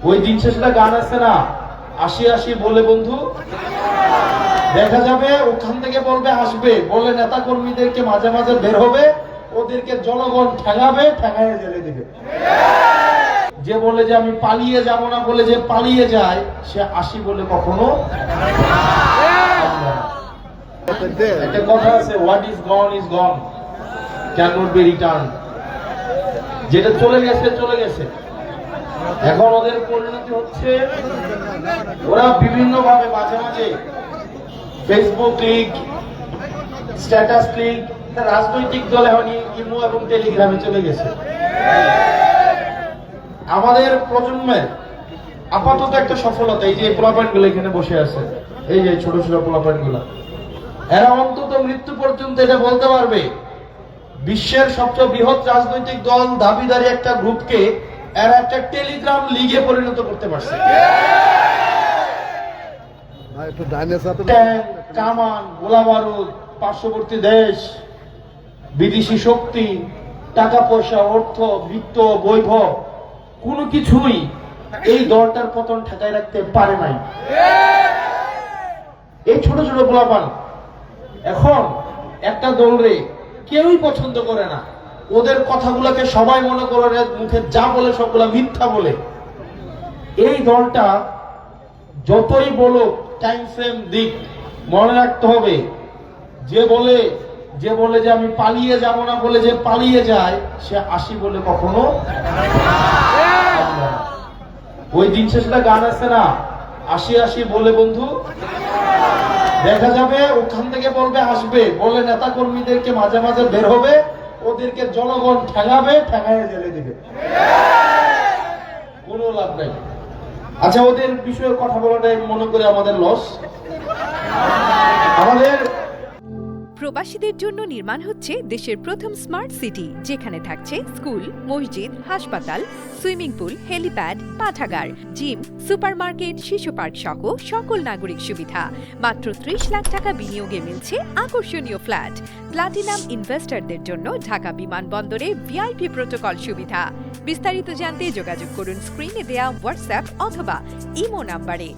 ওই দিন শেষটা গান আছে না, আসি আসি বলে বন্ধু দেখা যাবে, ওখান থেকে বলবে আসবে, বলে নেতা কর্মীদেরকে মাঝে মাঝে বের হবে, ওদেরকে জনগণ ঠেঙাবে, ঠেঙাইয়ে জেলে দিবে। যে বলে যে আমি পালিয়ে যাব না, বলে যে পালিয়ে যায়, সে আসি বলে কখনো একটা কথা আছে, what is gone is gone, can not be return. যেটা চলে গেছে চলে গেছে। এখন ওদের পরিণতি হচ্ছে, ওরা বিভিন্ন ভাবে মাঝে মাঝে ফেসবুক লিগ, স্ট্যাটাস লিগ, রাজনৈতিক দল এখন ইমো এবং টেলিগ্রামে চলে গেছে। আমাদের প্রজন্মের আপাতত একটা সফলতা, এই যে পোলাপাইন গুলো এখানে বসে আছে, এই যে ছোট ছোট পোলাপাইন গুলা, এরা অন্তত মৃত্যু পর্যন্ত এটা বলতে পারবে, বিশ্বের সবচেয়ে বৃহৎ রাজনৈতিক দল দাবিদারি একটা গ্রুপকে এরা একটা টেলিগ্রাম লিগে পরিণত করতে পারছে। কামান, গোলা বারুদ, পার্শ্ববর্তী দেশ, বিদেশি শক্তি, টাকা পয়সা, অর্থ, বিত্ত, বৈভব, কোনো কিছুই এই দলটার পতন ঠেকায় রাখতে পারে নাই। এই ছোট ছোট পোলাপান এখন একটা দলরে কেউই পছন্দ করে না, ওদের কথাগুলোকে সবাই মনে করে মুখে যা বলে সবগুলা মিথ্যা বলে। এই দলটা যতই বলো টাইম ফ্রেম দিক, মনে রাখতে হবে, যে বলে যে আমি পালিয়ে যাব না, বলে যে পালিয়ে যায়, সে আসি বলে কখনো। ওই দিন শেষটা গান আছে না, আসি আসি বলে বন্ধু দেখা যাবে, ওখান থেকে বলবে আসবে, বলে নেতা কর্মীদেরকে মাঝে মাঝে বের হবে, ওদেরকে জনগণ ঠেঙাবে, ঠেঙাইয়ে জেলে দিবে। কোনো লাভ নাই। আচ্ছা, ওদের বিষয়ে কথা বলাটাই মনে করে আমাদের লস। আমাদের প্রবাসীদের জন্য নির্মাণ হচ্ছে দেশের প্রথম স্মার্ট সিটি, যেখানে থাকছে স্কুল, মসজিদ, হাসপাতাল, সুইমিং পুল, হেলিপ্যাড, পাঠাগার, জিম, সুপারমার্কেট, শিশু পার্ক সহ সকল নাগরিক সুবিধা। মাত্র 30 লাখ টাকা বিনিয়োগে মিলছে আকর্ষণীয় ফ্ল্যাট। প্লাটিনাম ইনভেস্টরদের জন্য ঢাকা বিমানবন্দরে ভিআইপি প্রোটোকল সুবিধা। বিস্তারিত জানতে যোগাযোগ করুন স্ক্রিনে দেয়া হোয়াটসঅ্যাপ অথবা ইমো নাম্বারে।